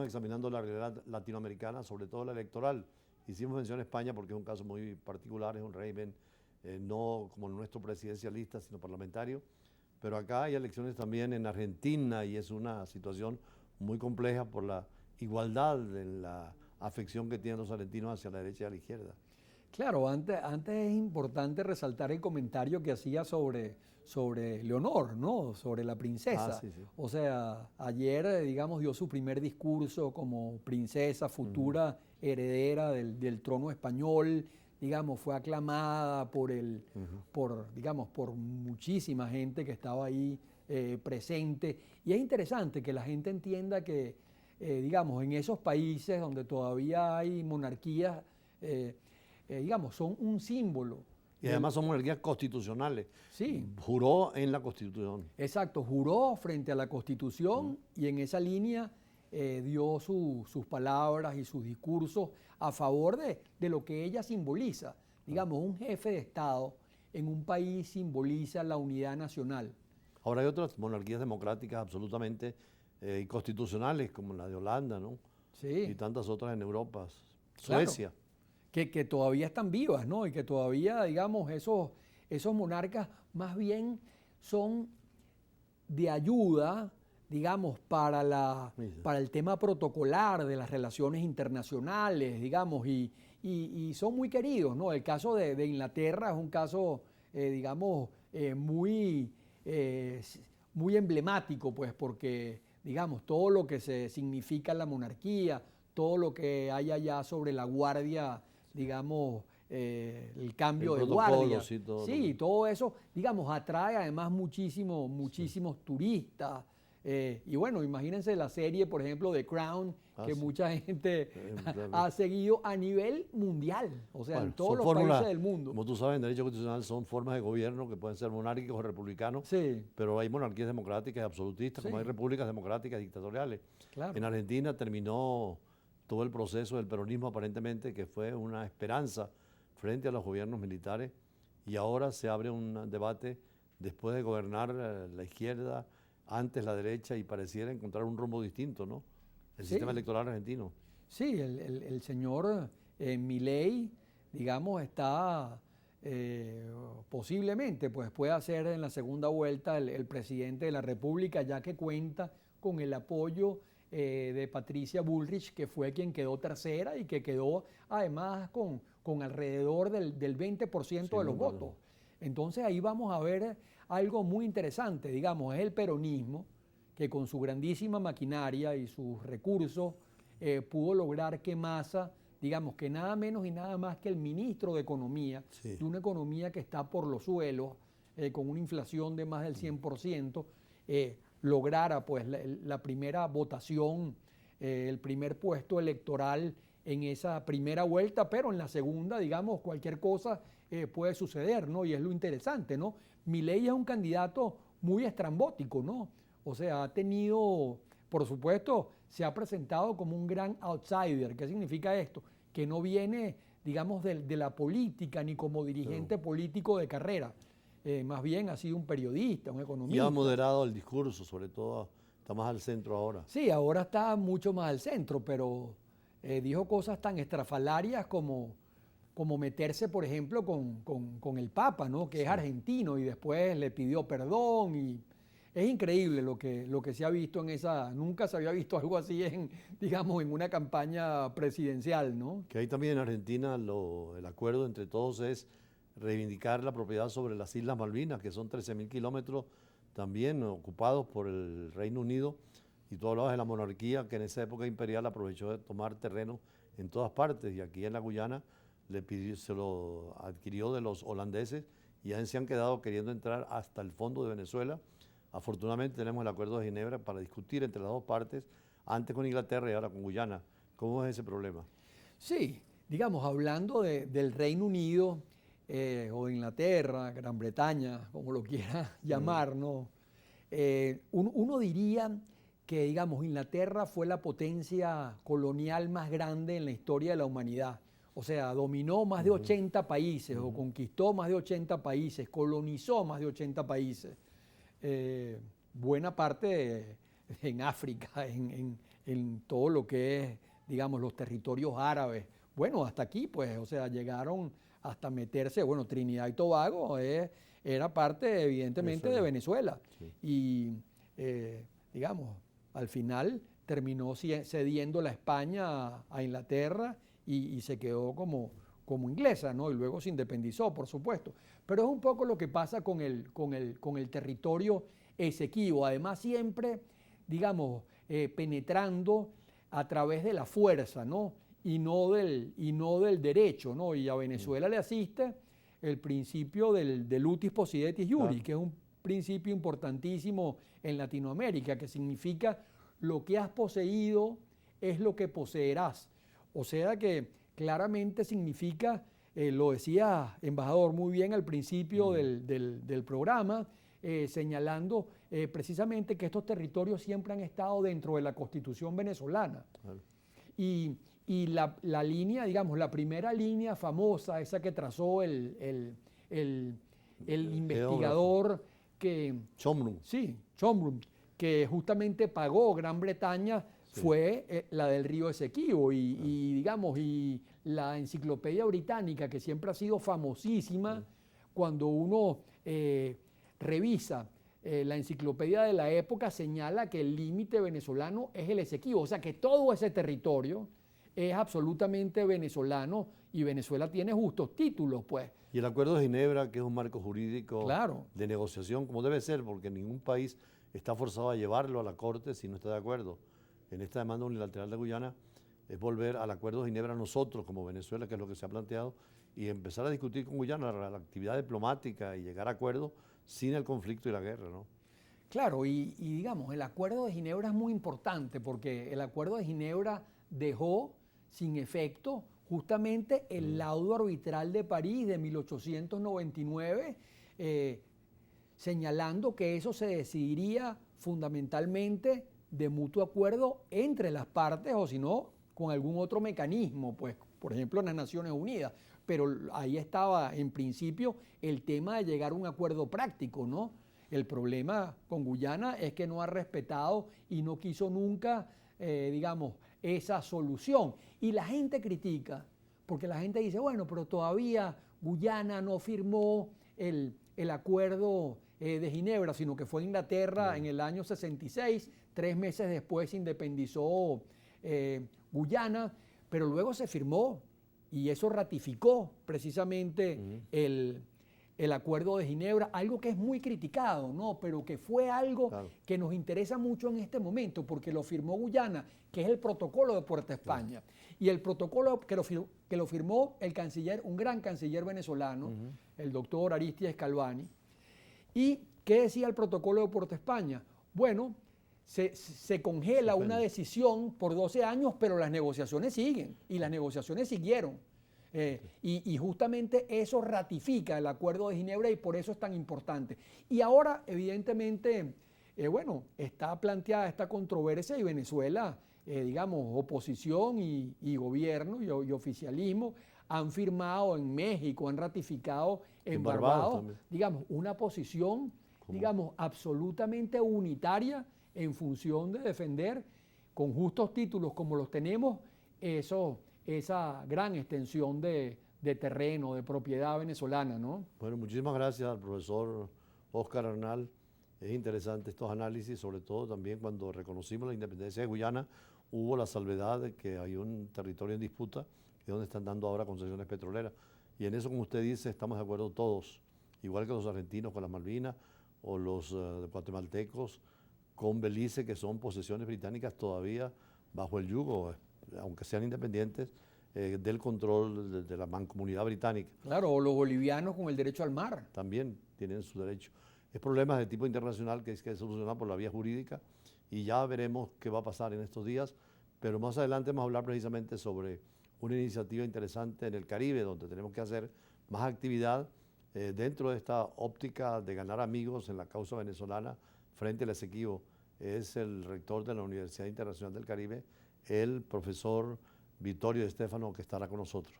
Examinando la realidad latinoamericana, sobre todo la electoral. Hicimos mención a España porque es un caso muy particular, es un régimen no como el nuestro presidencialista, sino parlamentario. Pero acá hay elecciones también en Argentina y es una situación muy compleja por la igualdad de la afección que tienen los argentinos hacia la derecha y a la izquierda. Claro, antes es importante resaltar el comentario que hacía sobre Leonor, ¿no? Sobre la Ah, princesa. sí, sí. O sea, ayer, digamos, dio su primer discurso como princesa futura heredera del trono español. Digamos, fue aclamada digamos, por muchísima gente que estaba ahí presente. Y es interesante que la gente entienda que, digamos, en esos países donde todavía hay monarquías, digamos, son un símbolo. Y además son monarquías constitucionales. Sí, Juró en la Constitución. exacto, juró frente a la Constitución y en esa línea dio sus palabras y sus discursos a favor de lo que ella simboliza. Digamos, un jefe de Estado en un país simboliza la unidad nacional. Ahora hay otras monarquías democráticas absolutamente constitucionales, como la de Holanda, ¿no? Y Sí, tantas otras en Europa. claro. Suecia. Que todavía están vivas, ¿no? Y que todavía, digamos, esos monarcas más bien son de ayuda, digamos, para el tema protocolar de las relaciones internacionales, digamos, y son muy queridos, ¿no? El caso de Inglaterra es un caso, digamos, eh, muy emblemático, pues, porque, digamos, todo lo que se significa la monarquía, todo lo que hay allá sobre la guardia, digamos, el El cambio de protocolo, guardia. sí, todo lo Sí, que... todo eso, digamos, atrae además muchísimos turistas. Y bueno, imagínense la serie, por ejemplo, de Crown, Ah, que sí. mucha gente Claro. ha seguido a nivel mundial, o sea, en Bueno, todos son los países fórmulas, del mundo. como tú sabes, en derecho constitucional son formas de gobierno que pueden ser monárquicos o republicanos, Sí, pero hay monarquías democráticas y absolutistas, como hay sí, repúblicas democráticas dictatoriales. En claro. Argentina terminó todo el proceso del peronismo aparentemente, que fue una esperanza frente a los gobiernos militares, y ahora se abre un debate después de gobernar la izquierda, antes la derecha, y pareciera encontrar un rumbo distinto, ¿no? El sistema Sí, electoral argentino. sí, el señor Milei, digamos, está posiblemente, pues pueda ser en la segunda vuelta el presidente de la República, ya que cuenta con el apoyo de Patricia Bullrich, que fue quien quedó tercera y que quedó además con alrededor del 20% de Sin los duda votos. alguna. Entonces ahí vamos a ver algo muy interesante, digamos, es el peronismo que con su grandísima maquinaria y sus recursos pudo lograr que Massa, digamos que nada menos y nada más que el ministro de Economía, Sí. de una economía que está por los suelos, con una inflación de más del 100%, lograra pues la primera votación, el primer puesto electoral en esa primera vuelta, pero en la segunda, digamos, cualquier cosa puede suceder, ¿no? Y es lo interesante, ¿no? Milei es un candidato muy estrambótico, ¿no? O sea, ha tenido, por supuesto, se ha presentado como un gran outsider. ¿Qué significa esto? Que no viene, digamos, de la política ni como Claro. dirigente político de carrera. Más bien ha sido un periodista, un Y ha economista. moderado el discurso, sobre todo está más al centro ahora. Sí, ahora está mucho más al centro, pero dijo cosas tan estrafalarias como meterse, por ejemplo, con el Papa, ¿no? Que es Sí. argentino y después le pidió perdón y es increíble lo que se ha visto en esa, nunca se había visto algo así en, digamos, en una campaña presidencial, ¿no? Que ahí también en Argentina el acuerdo entre todos es reivindicar la propiedad sobre las Islas Malvinas, que son 13.000 kilómetros también ocupados por el Reino Unido. Y tú hablabas de la monarquía, que en esa época imperial aprovechó de tomar terreno en todas partes. Y aquí en la Guyana se lo adquirió de los holandeses y ya se han quedado queriendo entrar hasta el fondo de Venezuela. Afortunadamente tenemos el acuerdo de Ginebra para discutir entre las dos partes, antes con Inglaterra y ahora con Guyana. ¿Cómo es ese problema? Sí, digamos, hablando del Reino Unido o de Inglaterra, Gran Bretaña, como lo quiera llamar, ¿no? Uno diría que, digamos, Inglaterra fue la potencia colonial más grande en la historia de la humanidad. O sea, dominó más de 80 países o conquistó más de 80 países, colonizó más de 80 países. Buena parte en África, en todo lo que es, digamos, los territorios árabes. Bueno, hasta aquí, pues, o sea, llegaron hasta meterse, bueno, Trinidad y Tobago era parte, evidentemente, de Venezuela. Sí. Y, digamos, al final terminó cediendo la España a Inglaterra y se quedó como inglesa, ¿no? Y luego se independizó, por supuesto. Pero es un poco lo que pasa con el territorio Esequibo. Además, siempre, digamos, penetrando a través de la fuerza, ¿no? Y no del derecho, ¿no? Y a Venezuela le asiste el principio del utis possidetis iuris, Claro. que es un principio importantísimo en Latinoamérica, que significa lo que has poseído es lo que poseerás. O sea que claramente significa, lo decía embajador muy bien al principio del programa, señalando precisamente que estos territorios siempre han estado dentro de la Constitución venezolana. Claro. Y la línea, digamos, la primera línea famosa, esa que trazó el investigador que... Chomrum. Sí, Chomrum, que justamente pagó Gran Bretaña, Sí. fue la del río Esequibo y, digamos, y la enciclopedia británica, que siempre ha sido famosísima, cuando uno revisa la enciclopedia de la época, señala que el límite venezolano es el Esequibo, o sea que todo ese territorio es absolutamente venezolano y Venezuela tiene justos títulos, pues. Y el Acuerdo de Ginebra, que es un marco jurídico Claro. de negociación, como debe ser, porque ningún país está forzado a llevarlo a la Corte si no está de acuerdo. En esta demanda unilateral de Guyana es volver al Acuerdo de Ginebra nosotros, como Venezuela, que es lo que se ha planteado, y empezar a discutir con Guyana la actividad diplomática y llegar a acuerdos sin el conflicto y la guerra, ¿no? Claro, y digamos, el Acuerdo de Ginebra es muy importante porque el Acuerdo de Ginebra dejó sin efecto justamente el laudo arbitral de París de 1899, señalando que eso se decidiría fundamentalmente de mutuo acuerdo entre las partes o si no, con algún otro mecanismo, pues, por ejemplo, en las Naciones Unidas. Pero ahí estaba en principio el tema de llegar a un acuerdo práctico, ¿no? El problema con Guyana es que no ha respetado y no quiso nunca, digamos, esa solución. Y la gente critica, porque la gente dice, bueno, pero todavía Guyana no firmó el acuerdo de Ginebra, sino que fue Inglaterra en el año 66, 3 meses después se independizó Guyana, pero luego se firmó y eso ratificó precisamente el Acuerdo de Ginebra, algo que es muy criticado, ¿no? Pero que fue algo que nos interesa mucho en este momento, porque lo firmó Guyana, que es el protocolo de Puerto España. Y el protocolo que lo firmó el canciller, un gran canciller venezolano, el doctor Aristides Calvani. ¿Y qué decía el protocolo de Puerto España? Bueno, se congela una decisión por 12 años, pero las negociaciones siguen, y las negociaciones siguieron. Y justamente eso ratifica el Acuerdo de Ginebra y por eso es tan importante. Y ahora, evidentemente, bueno, está planteada esta controversia y Venezuela, digamos, oposición y gobierno y oficialismo han firmado en México, han ratificado en Barbados, digamos, una posición, digamos, absolutamente unitaria en función de defender con justos títulos como los tenemos esa gran extensión de terreno, de propiedad venezolana, ¿no? Bueno, muchísimas gracias al profesor Óscar Arnal. Es interesante estos análisis, sobre todo también cuando reconocimos la independencia de Guyana, hubo la salvedad de que hay un territorio en disputa, que es donde están dando ahora concesiones petroleras. Y en eso, como usted dice, estamos de acuerdo todos, igual que los argentinos con las Malvinas o los guatemaltecos con Belice, que son posesiones británicas todavía bajo el yugo, aunque sean independientes, del control de la mancomunidad británica. Claro, o los bolivianos con el derecho al mar. También tienen su derecho. Es problemas de tipo internacional que hay que solucionar por la vía jurídica y ya veremos qué va a pasar en estos días, pero más adelante vamos a hablar precisamente sobre una iniciativa interesante en el Caribe, donde tenemos que hacer más actividad dentro de esta óptica de ganar amigos en la causa venezolana frente al Esequibo. Es el rector de la Universidad Internacional del Caribe, el profesor Vittorio De Stefano, que estará con nosotros.